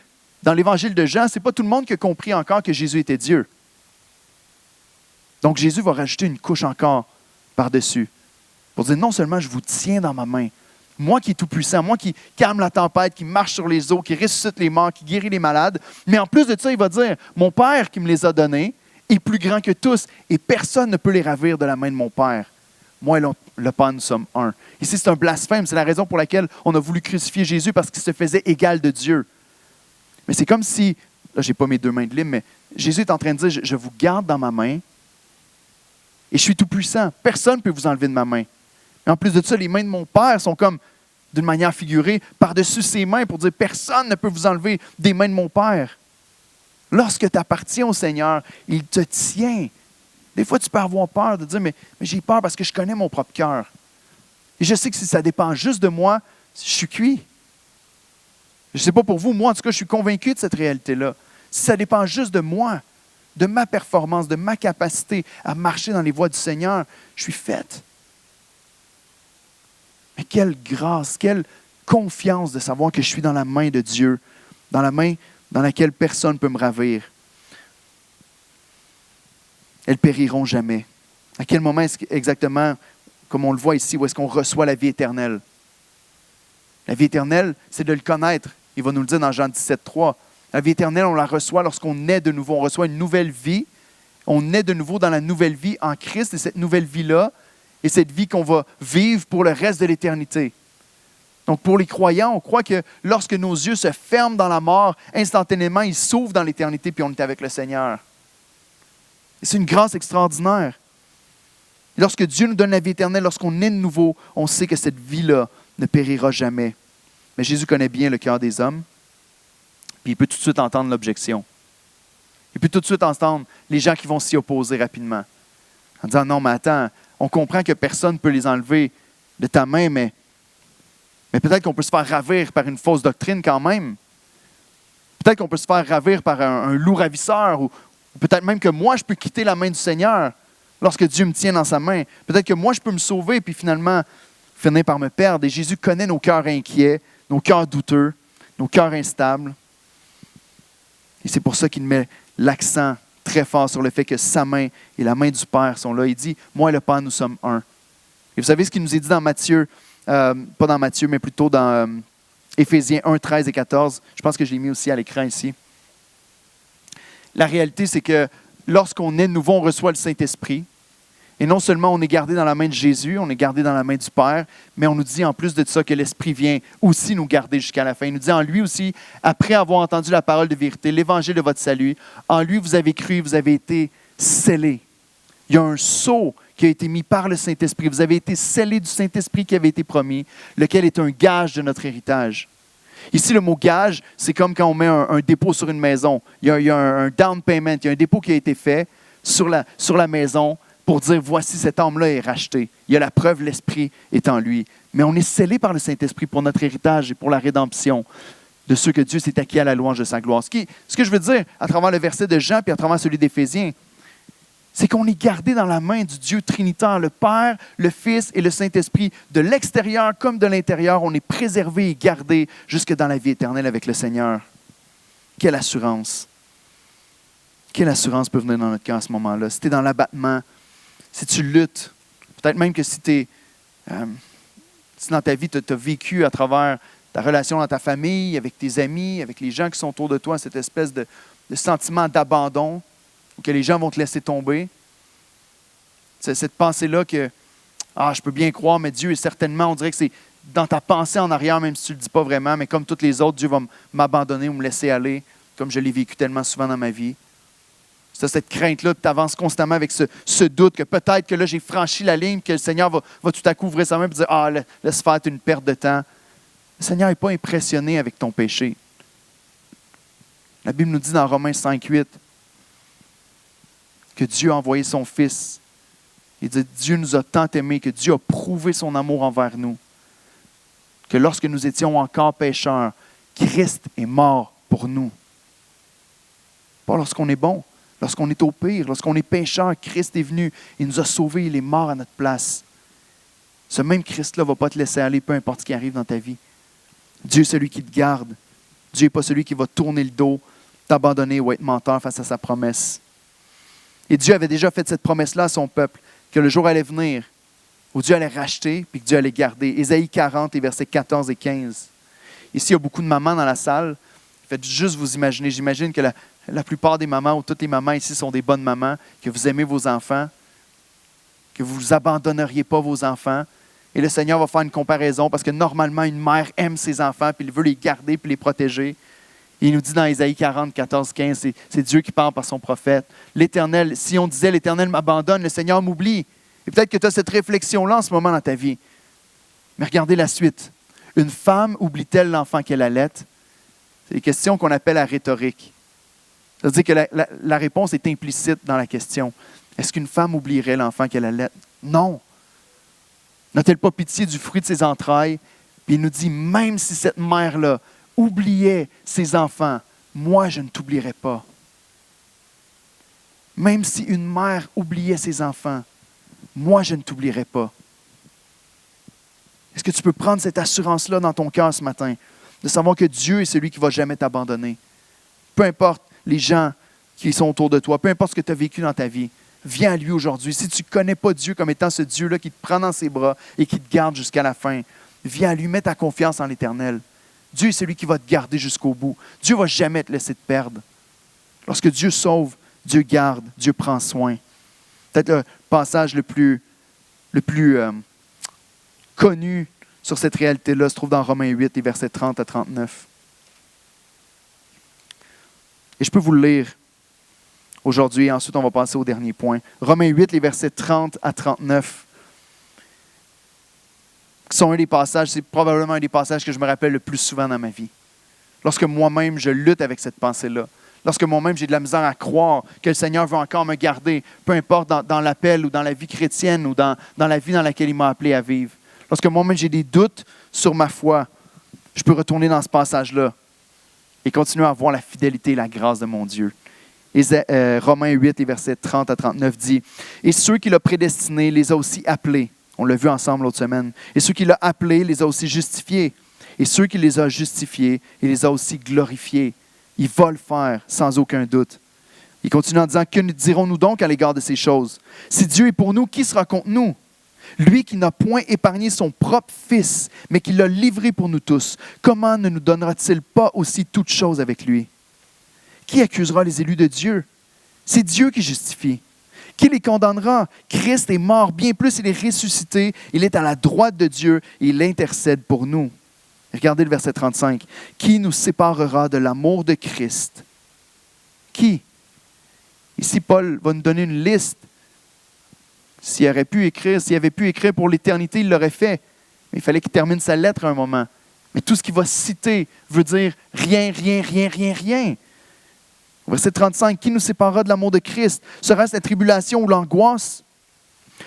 dans l'Évangile de Jean, ce n'est pas tout le monde qui a compris encore que Jésus était Dieu. Donc Jésus va rajouter une couche encore par-dessus pour dire, non seulement je vous tiens dans ma main, moi qui est tout-puissant, moi qui calme la tempête, qui marche sur les eaux, qui ressuscite les morts, qui guérit les malades, mais en plus de ça, il va dire, mon Père qui me les a donnés est plus grand que tous et personne ne peut les ravir de la main de mon Père. Moi et le Père, nous sommes un. Ici, c'est un blasphème. C'est la raison pour laquelle on a voulu crucifier Jésus parce qu'il se faisait égal de Dieu. Mais c'est comme si, là, je n'ai pas mes 2 mains de libre, mais Jésus est en train de dire, je vous garde dans ma main et je suis tout puissant. Personne ne peut vous enlever de ma main. Et en plus de ça, les mains de mon Père sont comme, d'une manière figurée, par-dessus ses mains pour dire, personne ne peut vous enlever des mains de mon Père. Lorsque tu appartiens au Seigneur, il te tient. Des fois, tu peux avoir peur de dire, mais j'ai peur parce que je connais mon propre cœur. Et je sais que si ça dépend juste de moi, je suis cuit. Je ne sais pas pour vous, moi en tout cas, je suis convaincu de cette réalité-là. Si ça dépend juste de moi, de ma performance, de ma capacité à marcher dans les voies du Seigneur, je suis faite. Mais quelle grâce, quelle confiance de savoir que je suis dans la main de Dieu, dans la main dans laquelle personne ne peut me ravir. Elles périront jamais. À quel moment est-ce exactement, comme on le voit ici, où est-ce qu'on reçoit la vie éternelle? La vie éternelle, c'est de le connaître. Il va nous le dire dans Jean 17,3. La vie éternelle, on la reçoit lorsqu'on naît de nouveau. On reçoit une nouvelle vie. On naît de nouveau dans la nouvelle vie en Christ. Et cette nouvelle vie-là, et cette vie qu'on va vivre pour le reste de l'éternité. Donc, pour les croyants, on croit que lorsque nos yeux se ferment dans la mort, instantanément, ils s'ouvrent dans l'éternité, puis on est avec le Seigneur. Et c'est une grâce extraordinaire. Et lorsque Dieu nous donne la vie éternelle, lorsqu'on est de nouveau, on sait que cette vie-là ne périra jamais. Mais Jésus connaît bien le cœur des hommes, puis il peut tout de suite entendre l'objection. Il peut tout de suite entendre les gens qui vont s'y opposer rapidement, en disant, non, mais attends, on comprend que personne ne peut les enlever de ta main, mais peut-être qu'on peut se faire ravir par une fausse doctrine quand même. Peut-être qu'on peut se faire ravir par un loup ravisseur ou Peut-être même que moi, je peux quitter la main du Seigneur lorsque Dieu me tient dans sa main. Peut-être que moi, je peux me sauver puis finalement finir par me perdre. Et Jésus connaît nos cœurs inquiets, nos cœurs douteux, nos cœurs instables. Et c'est pour ça qu'il met l'accent très fort sur le fait que sa main et la main du Père sont là. Il dit, moi et le Père, nous sommes un. Et vous savez ce qu'il nous est dit dans Matthieu, pas dans Matthieu, mais plutôt dans Éphésiens 1, 13 et 14. Je pense que je l'ai mis aussi à l'écran ici. La réalité, c'est que lorsqu'on est nouveau, on reçoit le Saint-Esprit. Et non seulement on est gardé dans la main de Jésus, on est gardé dans la main du Père, mais on nous dit en plus de ça que l'Esprit vient aussi nous garder jusqu'à la fin. Il nous dit en lui aussi, après avoir entendu la parole de vérité, l'évangile de votre salut, en lui vous avez cru, vous avez été scellés. Il y a un sceau qui a été mis par le Saint-Esprit. Vous avez été scellés du Saint-Esprit qui avait été promis, lequel est un gage de notre héritage. Ici, le mot gage, c'est comme quand on met un dépôt sur une maison. Il y a un down payment, il y a un dépôt qui a été fait sur la maison pour dire, voici, cet homme-là est racheté. Il y a la preuve, l'Esprit est en lui. Mais on est scellé par le Saint-Esprit pour notre héritage et pour la rédemption de ceux que Dieu s'est acquis à la louange de sa gloire. Ce que je veux dire à travers le verset de Jean puis à travers celui d'Éphésiens, c'est qu'on est gardé dans la main du Dieu trinitaire, le Père, le Fils et le Saint-Esprit. De l'extérieur comme de l'intérieur, on est préservé et gardé jusque dans la vie éternelle avec le Seigneur. Quelle assurance! Quelle assurance peut venir dans notre cœur à ce moment-là? Si tu es dans l'abattement, si tu luttes, peut-être même que si dans ta vie, tu as vécu à travers ta relation dans ta famille, avec tes amis, avec les gens qui sont autour de toi, cette espèce de sentiment d'abandon, ou que les gens vont te laisser tomber. C'est cette pensée-là que, je peux bien croire, mais Dieu est certainement, on dirait que c'est dans ta pensée en arrière, même si tu ne le dis pas vraiment, mais comme toutes les autres, Dieu va m'abandonner ou me laisser aller, comme je l'ai vécu tellement souvent dans ma vie. C'est cette crainte-là, tu avances constamment avec ce doute que peut-être que là, j'ai franchi la ligne, que le Seigneur va tout à coup ouvrir sa main et dire, laisse faire une perte de temps. Le Seigneur n'est pas impressionné avec ton péché. La Bible nous dit dans Romains 5,8 que Dieu a envoyé son Fils. Il dit, Dieu nous a tant aimés, que Dieu a prouvé son amour envers nous, que lorsque nous étions encore pécheurs, Christ est mort pour nous. Pas lorsqu'on est bon, lorsqu'on est au pire, lorsqu'on est pécheur, Christ est venu, il nous a sauvés, il est mort à notre place. Ce même Christ-là ne va pas te laisser aller, peu importe ce qui arrive dans ta vie. Dieu est celui qui te garde. Dieu n'est pas celui qui va tourner le dos, t'abandonner ou être menteur face à sa promesse. Et Dieu avait déjà fait cette promesse-là à son peuple, que le jour allait venir où Dieu allait racheter puis que Dieu allait garder. Ésaïe 40, les versets 14 et 15. Ici, il y a beaucoup de mamans dans la salle. Faites juste vous imaginer. J'imagine que la plupart des mamans ou toutes les mamans ici sont des bonnes mamans, que vous aimez vos enfants, que vous ne abandonneriez pas vos enfants. Et le Seigneur va faire une comparaison parce que normalement, une mère aime ses enfants puis il veut les garder puis les protéger. Et il nous dit dans Ésaïe 40, 14, 15, c'est Dieu qui parle par son prophète. L'Éternel, si on disait l'Éternel m'abandonne, le Seigneur m'oublie. Et peut-être que tu as cette réflexion-là en ce moment dans ta vie. Mais regardez la suite. Une femme oublie-t-elle l'enfant qu'elle allait? C'est une question qu'on appelle la rhétorique. C'est-à-dire que la réponse est implicite dans la question. Est-ce qu'une femme oublierait l'enfant qu'elle allait? Non. N'a-t-elle pas pitié du fruit de ses entrailles? Puis il nous dit, même si cette mère-là oubliait ses enfants, moi, je ne t'oublierai pas. Même si une mère oubliait ses enfants, moi, je ne t'oublierai pas. Est-ce que tu peux prendre cette assurance-là dans ton cœur ce matin, de savoir que Dieu est celui qui ne va jamais t'abandonner? Peu importe les gens qui sont autour de toi, peu importe ce que tu as vécu dans ta vie, viens à lui aujourd'hui. Si tu ne connais pas Dieu comme étant ce Dieu-là qui te prend dans ses bras et qui te garde jusqu'à la fin, viens à lui, mets ta confiance en l'Éternel. Dieu est celui qui va te garder jusqu'au bout. Dieu ne va jamais te laisser te perdre. Lorsque Dieu sauve, Dieu garde, Dieu prend soin. Peut-être le passage le plus connu sur cette réalité-là se trouve dans Romains 8, les versets 30 à 39. Et je peux vous le lire aujourd'hui, et ensuite on va passer au dernier point. Romains 8, les versets 30 à 39. Sont un des passages, c'est probablement un des passages que je me rappelle le plus souvent dans ma vie. Lorsque moi-même, je lutte avec cette pensée-là. Lorsque moi-même, j'ai de la misère à croire que le Seigneur veut encore me garder, peu importe dans l'appel ou dans la vie chrétienne ou dans la vie dans laquelle il m'a appelé à vivre. Lorsque moi-même, j'ai des doutes sur ma foi, je peux retourner dans ce passage-là et continuer à voir la fidélité et la grâce de mon Dieu. Romains 8, les versets 30 à 39 dit « Et ceux qu'il a prédestinés les a aussi appelés. » On l'a vu ensemble l'autre semaine. « Et ceux qu'il a appelés les a aussi justifiés. Et ceux qui les a justifiés, il les a aussi glorifiés. » Il va le faire sans aucun doute. Il continue en disant « Que dirons-nous donc à l'égard de ces choses? Si Dieu est pour nous, qui sera contre nous? Lui qui n'a point épargné son propre Fils, mais qui l'a livré pour nous tous, comment ne nous donnera-t-il pas aussi toutes choses avec lui? Qui accusera les élus de Dieu? C'est Dieu qui justifie. Qui les condamnera? Christ est mort, bien plus, il est ressuscité, il est à la droite de Dieu et il intercède pour nous. » Regardez le verset 35. « Qui nous séparera de l'amour de Christ? » Qui? Ici, Paul va nous donner une liste. S'il avait pu écrire pour l'éternité, il l'aurait fait. Mais il fallait qu'il termine sa lettre à un moment. Mais tout ce qu'il va citer veut dire rien, rien, rien, rien, rien. Verset 35, « Qui nous séparera de l'amour de Christ? Serait-ce la tribulation ou l'angoisse?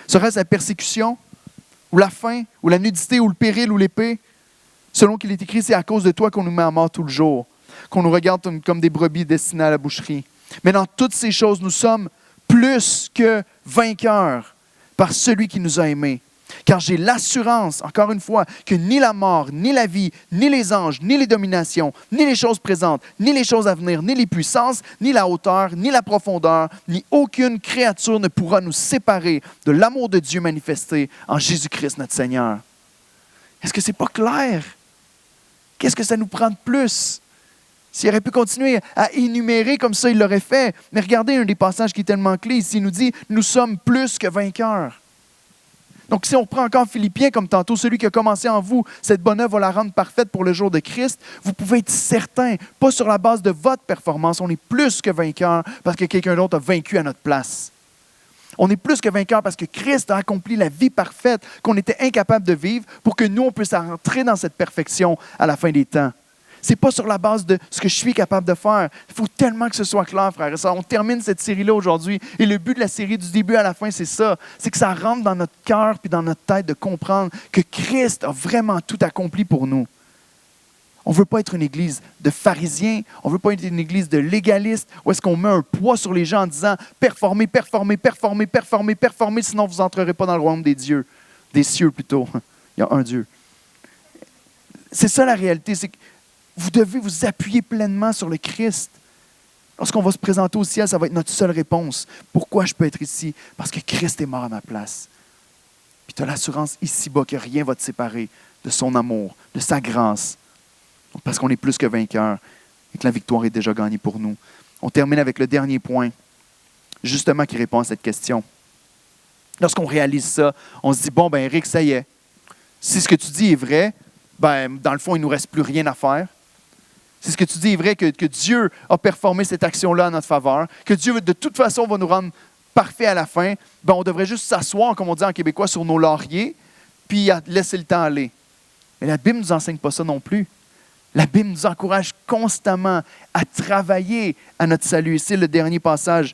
Serait-ce la persécution? Ou la faim? Ou la nudité? Ou le péril? Ou l'épée? Selon qu'il est écrit, c'est à cause de toi qu'on nous met à mort tout le jour, qu'on nous regarde comme des brebis destinées à la boucherie. Mais dans toutes ces choses, nous sommes plus que vainqueurs par celui qui nous a aimés. Car j'ai l'assurance, encore une fois, que ni la mort, ni la vie, ni les anges, ni les dominations, ni les choses présentes, ni les choses à venir, ni les puissances, ni la hauteur, ni la profondeur, ni aucune créature ne pourra nous séparer de l'amour de Dieu manifesté en Jésus-Christ notre Seigneur. » Est-ce que ce n'est pas clair? Qu'est-ce que ça nous prend de plus? S'il aurait pu continuer à énumérer comme ça, il l'aurait fait. Mais regardez un des passages qui est tellement clé ici. Il nous dit « Nous sommes plus que vainqueurs ». Donc, si on prend encore Philippiens comme tantôt, celui qui a commencé en vous, cette bonne œuvre va la rendre parfaite pour le jour de Christ, vous pouvez être certain, pas sur la base de votre performance, on est plus que vainqueurs parce que quelqu'un d'autre a vaincu à notre place. On est plus que vainqueurs parce que Christ a accompli la vie parfaite qu'on était incapable de vivre pour que nous, on puisse entrer dans cette perfection à la fin des temps. Ce n'est pas sur la base de ce que je suis capable de faire. Il faut tellement que ce soit clair, frères et sœurs. On termine cette série-là aujourd'hui. Et le but de la série, du début à la fin, c'est ça. C'est que ça rentre dans notre cœur puis dans notre tête de comprendre que Christ a vraiment tout accompli pour nous. On ne veut pas être une église de pharisiens. On ne veut pas être une église de légalistes où est-ce qu'on met un poids sur les gens en disant « Performez, performez, performez, performez, performez, sinon vous n'entrerez pas dans le royaume des dieux. » Des cieux plutôt. Il y a un Dieu. C'est ça la réalité. C'est que vous devez vous appuyer pleinement sur le Christ. Lorsqu'on va se présenter au ciel, ça va être notre seule réponse. Pourquoi je peux être ici? Parce que Christ est mort à ma place. Puis tu as l'assurance ici-bas que rien ne va te séparer de son amour, de sa grâce. Parce qu'on est plus que vainqueurs et que la victoire est déjà gagnée pour nous. On termine avec le dernier point, justement qui répond à cette question. Lorsqu'on réalise ça, on se dit, bon, ben Eric, ça y est. Si ce que tu dis est vrai, ben dans le fond, il ne nous reste plus rien à faire. Si ce que tu dis est vrai, que Dieu a performé cette action-là en notre faveur, que Dieu, de toute façon, va nous rendre parfaits à la fin, ben on devrait juste s'asseoir, comme on dit en québécois, sur nos lauriers, puis laisser le temps aller. Mais la Bible ne nous enseigne pas ça non plus. La Bible nous encourage constamment à travailler à notre salut. Et c'est le dernier passage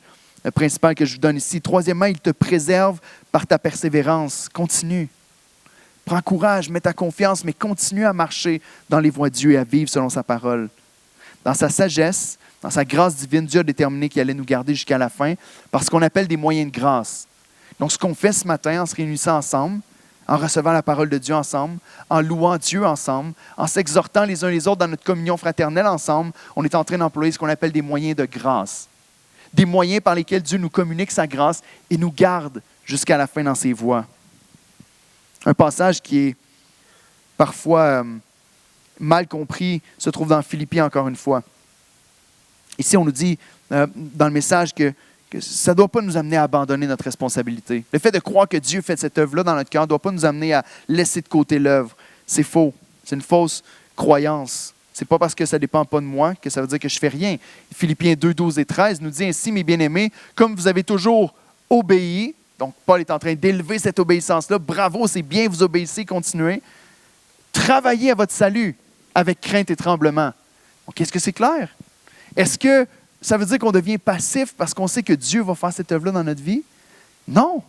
principal que je vous donne ici. Troisièmement, il te préserve par ta persévérance. Continue. Prends courage, mets ta confiance, mais continue à marcher dans les voies de Dieu et à vivre selon sa parole. Dans sa sagesse, dans sa grâce divine, Dieu a déterminé qu'il allait nous garder jusqu'à la fin par ce qu'on appelle des moyens de grâce. Donc, ce qu'on fait ce matin en se réunissant ensemble, en recevant la parole de Dieu ensemble, en louant Dieu ensemble, en s'exhortant les uns les autres dans notre communion fraternelle ensemble, on est en train d'employer ce qu'on appelle des moyens de grâce. Des moyens par lesquels Dieu nous communique sa grâce et nous garde jusqu'à la fin dans ses voies. Un passage qui est parfois mal compris se trouve dans Philippiens encore une fois. Ici, on nous dit dans le message que ça ne doit pas nous amener à abandonner notre responsabilité. Le fait de croire que Dieu fait cette œuvre-là dans notre cœur ne doit pas nous amener à laisser de côté l'œuvre. C'est faux. C'est une fausse croyance. Ce n'est pas parce que ça ne dépend pas de moi que ça veut dire que je ne fais rien. Philippiens 2, 12 et 13 nous dit ainsi, mes bien-aimés, comme vous avez toujours obéi, donc Paul est en train d'élever cette obéissance-là, bravo, c'est bien, vous obéissez, continuez. Travaillez à votre salut avec crainte et tremblement. Donc, est-ce que c'est clair? Est-ce que ça veut dire qu'on devient passif parce qu'on sait que Dieu va faire cette œuvre-là dans notre vie? Non.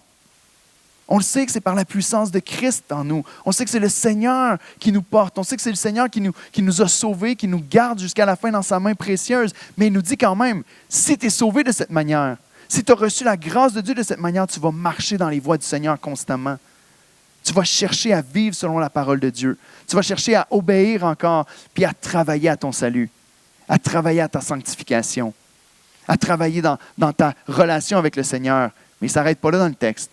On le sait que c'est par la puissance de Christ en nous. On sait que c'est le Seigneur qui nous porte. On sait que c'est le Seigneur qui nous a sauvés, qui nous garde jusqu'à la fin dans sa main précieuse. Mais il nous dit quand même, si tu es sauvé de cette manière, si tu as reçu la grâce de Dieu de cette manière, tu vas marcher dans les voies du Seigneur constamment. Tu vas chercher à vivre selon la parole de Dieu. Tu vas chercher à obéir encore, puis à travailler à ton salut, à travailler à ta sanctification, à travailler dans ta relation avec le Seigneur. Mais il ne s'arrête pas là dans le texte.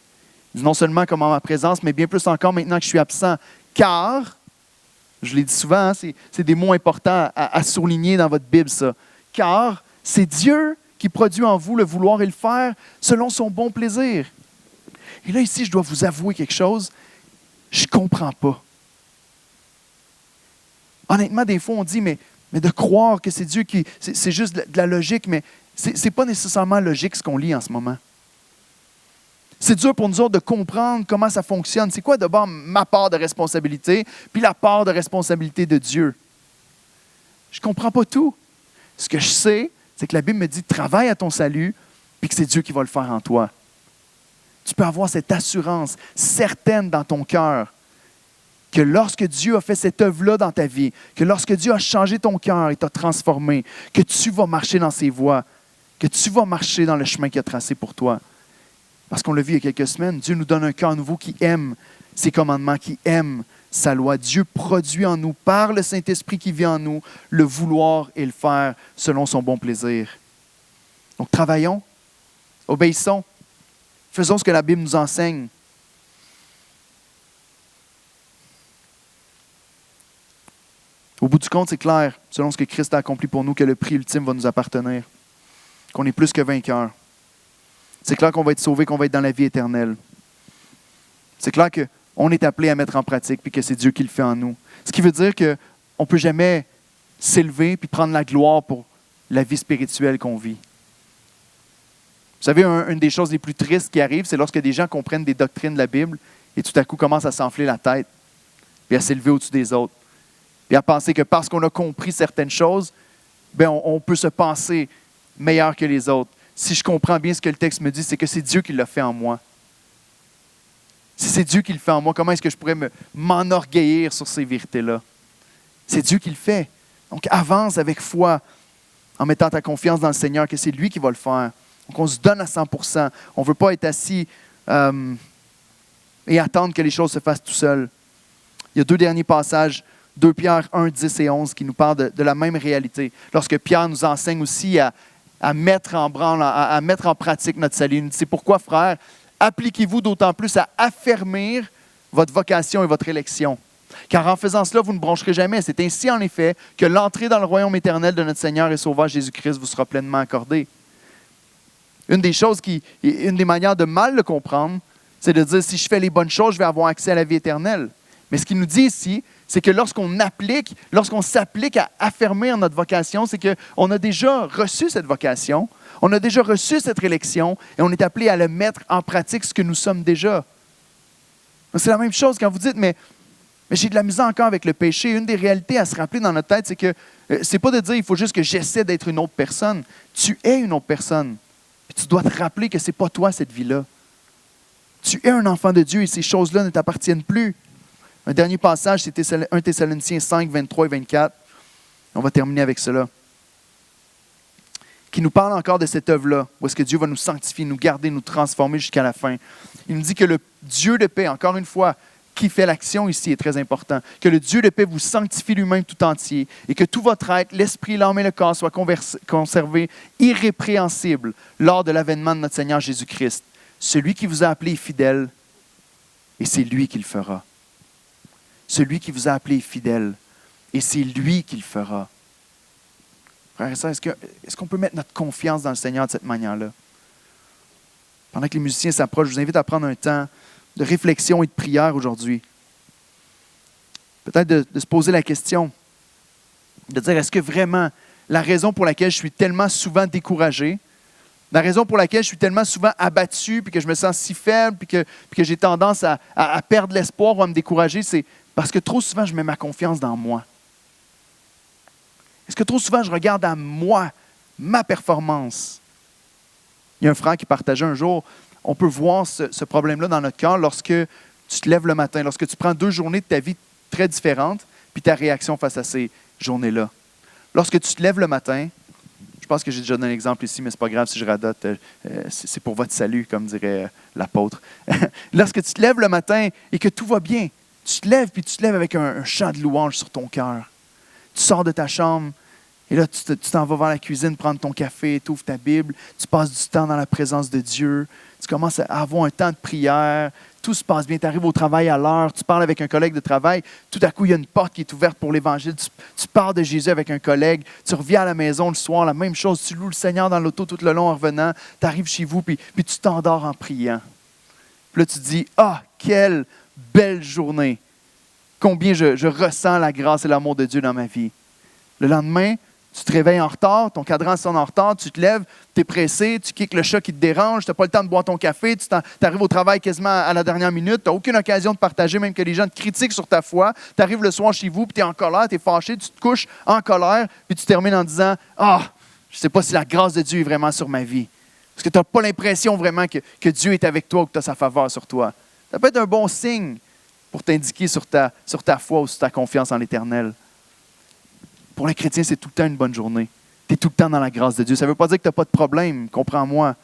Il dit non seulement comme en ma présence, mais bien plus encore maintenant que je suis absent. Car, je l'ai dit souvent, hein, c'est des mots importants à souligner dans votre Bible, ça. Car c'est Dieu qui produit en vous le vouloir et le faire selon son bon plaisir. Et là, ici, je dois vous avouer quelque chose. Je ne comprends pas. Honnêtement, des fois, on dit, mais de croire que c'est Dieu qui... C'est juste de la logique, mais ce n'est pas nécessairement logique ce qu'on lit en ce moment. C'est dur pour nous autres de comprendre comment ça fonctionne. C'est quoi d'abord ma part de responsabilité, puis la part de responsabilité de Dieu? Je ne comprends pas tout. Ce que je sais, c'est que la Bible me dit, travaille à ton salut, puis que c'est Dieu qui va le faire en toi. Tu peux avoir cette assurance certaine dans ton cœur que lorsque Dieu a fait cette œuvre-là dans ta vie, que lorsque Dieu a changé ton cœur et t'a transformé, que tu vas marcher dans ses voies, que tu vas marcher dans le chemin qu'il a tracé pour toi. Parce qu'on l'a vu il y a quelques semaines, Dieu nous donne un cœur nouveau qui aime ses commandements, qui aime sa loi. Dieu produit en nous, par le Saint-Esprit qui vit en nous, le vouloir et le faire selon son bon plaisir. Donc travaillons, obéissons, faisons ce que la Bible nous enseigne. Au bout du compte, c'est clair, selon ce que Christ a accompli pour nous, que le prix ultime va nous appartenir, qu'on est plus que vainqueurs. C'est clair qu'on va être sauvés, qu'on va être dans la vie éternelle. C'est clair qu'on est appelé à mettre en pratique puis que c'est Dieu qui le fait en nous. Ce qui veut dire qu'on ne peut jamais s'élever puis prendre la gloire pour la vie spirituelle qu'on vit. Vous savez, une des choses les plus tristes qui arrivent, c'est lorsque des gens comprennent des doctrines de la Bible et tout à coup commencent à s'enfler la tête puis à s'élever au-dessus des autres. Puis à penser que parce qu'on a compris certaines choses, bien, on peut se penser meilleur que les autres. Si je comprends bien ce que le texte me dit, c'est que c'est Dieu qui l'a fait en moi. Si c'est Dieu qui le fait en moi, comment est-ce que je pourrais m'enorgueillir sur ces vérités-là? C'est Dieu qui le fait. Donc avance avec foi en mettant ta confiance dans le Seigneur, que c'est lui qui va le faire. Donc on se donne à 100%. On ne veut pas être assis et attendre que les choses se fassent tout seul. Il y a 2 derniers passages, 2 Pierre 1, 10 et 11, qui nous parlent de la même réalité. Lorsque Pierre nous enseigne aussi à mettre en branle, à mettre en pratique notre salut. C'est pourquoi, frères, appliquez-vous d'autant plus à affermir votre vocation et votre élection. Car en faisant cela, vous ne broncherez jamais. C'est ainsi, en effet, que l'entrée dans le royaume éternel de notre Seigneur et Sauveur Jésus-Christ vous sera pleinement accordée. Une des manières de mal le comprendre, c'est de dire, si je fais les bonnes choses, je vais avoir accès à la vie éternelle. Mais ce qu'il nous dit ici, c'est que lorsqu'on s'applique à affermir notre vocation, c'est qu'on a déjà reçu cette vocation, on a déjà reçu cette élection et on est appelé à le mettre en pratique, ce que nous sommes déjà. C'est la même chose quand vous dites, mais j'ai de la misère encore avec le péché. Une des réalités à se rappeler dans notre tête, c'est que c'est pas de dire il faut juste que j'essaie d'être une autre personne. Tu es une autre personne. Puis tu dois te rappeler que ce n'est pas toi cette vie-là. Tu es un enfant de Dieu et ces choses-là ne t'appartiennent plus. Un dernier passage, c'est 1 Thessaloniciens 5, 23 et 24. On va terminer avec cela. Qui nous parle encore de cette œuvre-là, où est-ce que Dieu va nous sanctifier, nous garder, nous transformer jusqu'à la fin. Il nous dit que le Dieu de paix, encore une fois, qui fait l'action ici est très important, que le Dieu de paix vous sanctifie lui-même tout entier et que tout votre être, l'esprit, l'âme et le corps soient conservés irrépréhensibles lors de l'avènement de notre Seigneur Jésus-Christ. Celui qui vous a appelé est fidèle et c'est lui qui le fera. Celui qui vous a appelé est fidèle et c'est lui qui le fera. Frères et sœurs, est-ce qu'on peut mettre notre confiance dans le Seigneur de cette manière-là? Pendant que les musiciens s'approchent, je vous invite à prendre un temps de réflexion et de prière aujourd'hui. Peut-être de se poser la question, de dire, est-ce que vraiment la raison pour laquelle je suis tellement souvent découragé, la raison pour laquelle je suis tellement souvent abattu, puis que je me sens si faible, puis que j'ai tendance à perdre l'espoir ou à me décourager, c'est parce que trop souvent, je mets ma confiance dans moi. Est-ce que trop souvent, je regarde à moi, ma performance? Il y a un frère qui partageait un jour on peut voir ce problème-là dans notre cœur lorsque tu te lèves le matin, lorsque tu prends 2 journées de ta vie très différentes, puis ta réaction face à ces journées-là. Lorsque tu te lèves le matin, je pense que j'ai déjà donné l'exemple ici, mais ce n'est pas grave si je radote, c'est pour votre salut, comme dirait l'apôtre. Lorsque tu te lèves le matin et que tout va bien, tu te lèves, puis tu te lèves avec un chant de louange sur ton cœur. Tu sors de ta chambre, et là, tu t'en vas vers la cuisine prendre ton café, tu ouvres ta Bible, tu passes du temps dans la présence de Dieu, tu commences à avoir un temps de prière, tout se passe bien, tu arrives au travail à l'heure, tu parles avec un collègue de travail, tout à coup, il y a une porte qui est ouverte pour l'Évangile, tu parles de Jésus avec un collègue, tu reviens à la maison le soir, la même chose, tu loues le Seigneur dans l'auto tout le long en revenant, tu arrives chez vous, puis tu t'endors en priant. Puis là, tu te dis, quelle belle journée! Combien je ressens la grâce et l'amour de Dieu dans ma vie. Le lendemain, tu te réveilles en retard, ton cadran sonne en retard, tu te lèves, tu es pressé, tu kicks le chat qui te dérange, tu n'as pas le temps de boire ton café, tu arrives au travail quasiment à la dernière minute, tu n'as aucune occasion de partager, même que les gens te critiquent sur ta foi. Tu arrives le soir chez vous, puis tu es en colère, tu es fâché, tu te couches en colère, puis tu termines en disant « je ne sais pas si la grâce de Dieu est vraiment sur ma vie. » Parce que tu n'as pas l'impression vraiment que Dieu est avec toi ou que tu as sa faveur sur toi. Ça peut être un bon signe pour t'indiquer sur ta foi ou sur ta confiance en l'Éternel. Pour les chrétiens, c'est tout le temps une bonne journée. Tu es tout le temps dans la grâce de Dieu. Ça ne veut pas dire que tu n'as pas de problème, comprends-moi.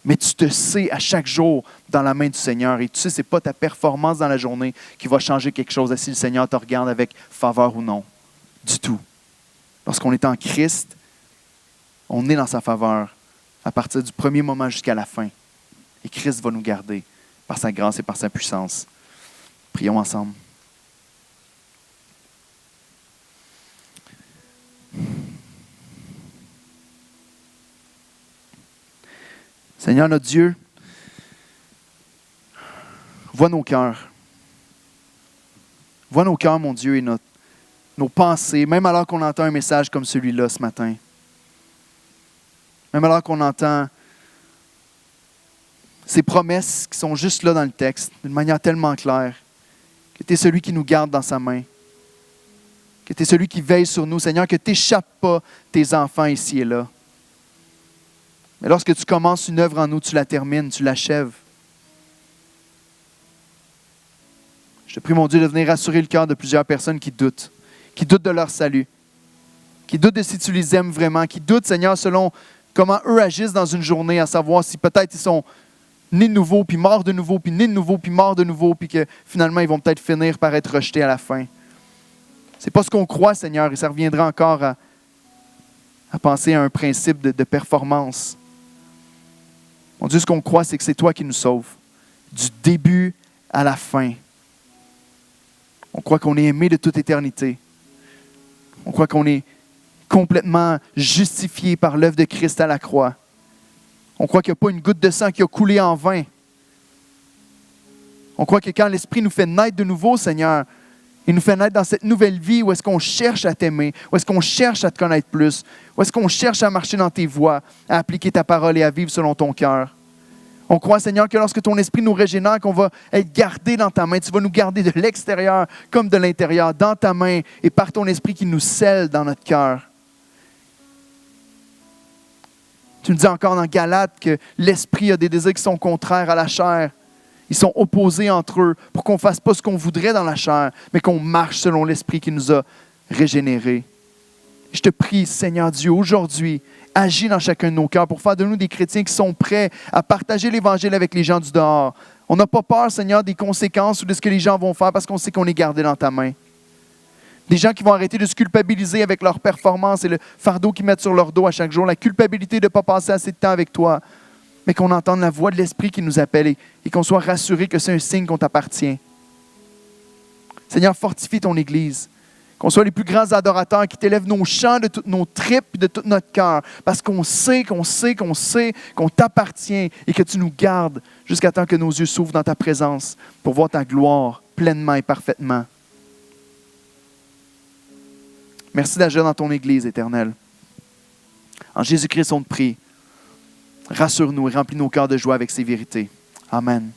Mais tu te sais à chaque jour dans la main du Seigneur. Et tu sais, ce n'est pas ta performance dans la journée qui va changer quelque chose si le Seigneur te regarde avec faveur ou non. Du tout. Lorsqu'on est en Christ, on est dans sa faveur à partir du premier moment jusqu'à la fin. Et Christ va nous garder par sa grâce et par sa puissance. Prions ensemble. Seigneur notre Dieu, vois nos cœurs. Vois nos cœurs, mon Dieu, et nos pensées, même alors qu'on entend un message comme celui-là ce matin. Même alors qu'on entend ces promesses qui sont juste là dans le texte, d'une manière tellement claire, que tu es celui qui nous garde dans sa main, que tu es celui qui veille sur nous, Seigneur, que tu n'échappes pas tes enfants ici et là. Mais lorsque tu commences une œuvre en nous, tu la termines, tu l'achèves. Je te prie, mon Dieu, de venir rassurer le cœur de plusieurs personnes qui doutent de leur salut, qui doutent de si tu les aimes vraiment, qui doutent, Seigneur, selon comment eux agissent dans une journée, à savoir si peut-être ils sont nés de nouveau, puis morts de nouveau, puis nés de nouveau, puis morts de nouveau, puis que finalement, ils vont peut-être finir par être rejetés à la fin. Ce n'est pas ce qu'on croit, Seigneur, et ça reviendra encore à penser à un principe de performance. Mon Dieu, ce qu'on croit, c'est que c'est toi qui nous sauves, du début à la fin. On croit qu'on est aimé de toute éternité. On croit qu'on est complètement justifié par l'œuvre de Christ à la croix. On croit qu'il n'y a pas une goutte de sang qui a coulé en vain. On croit que quand l'Esprit nous fait naître de nouveau, Seigneur, il nous fait naître dans cette nouvelle vie où est-ce qu'on cherche à t'aimer, où est-ce qu'on cherche à te connaître plus, où est-ce qu'on cherche à marcher dans tes voies, à appliquer ta parole et à vivre selon ton cœur. On croit, Seigneur, que lorsque ton Esprit nous régénère, qu'on va être gardé dans ta main. Tu vas nous garder de l'extérieur comme de l'intérieur, dans ta main et par ton Esprit qui nous scelle dans notre cœur. Tu nous dis encore dans Galates que l'Esprit a des désirs qui sont contraires à la chair. Ils sont opposés entre eux pour qu'on ne fasse pas ce qu'on voudrait dans la chair, mais qu'on marche selon l'Esprit qui nous a régénérés. Je te prie, Seigneur Dieu, aujourd'hui, agis dans chacun de nos cœurs pour faire de nous des chrétiens qui sont prêts à partager l'Évangile avec les gens du dehors. On n'a pas peur, Seigneur, des conséquences ou de ce que les gens vont faire parce qu'on sait qu'on est gardé dans ta main. Des gens qui vont arrêter de se culpabiliser avec leur performance et le fardeau qu'ils mettent sur leur dos à chaque jour, la culpabilité de ne pas passer assez de temps avec toi, mais qu'on entende la voix de l'Esprit qui nous appelle et qu'on soit rassuré que c'est un signe qu'on t'appartient. Seigneur, fortifie ton Église. Qu'on soit les plus grands adorateurs qui t'élèvent nos chants de toutes nos tripes et de tout notre cœur. Parce qu'on sait qu'on t'appartient et que tu nous gardes jusqu'à temps que nos yeux s'ouvrent dans ta présence pour voir ta gloire pleinement et parfaitement. Merci d'agir dans ton Église éternelle. En Jésus-Christ, on te prie. Rassure-nous et remplis nos cœurs de joie avec ces vérités. Amen.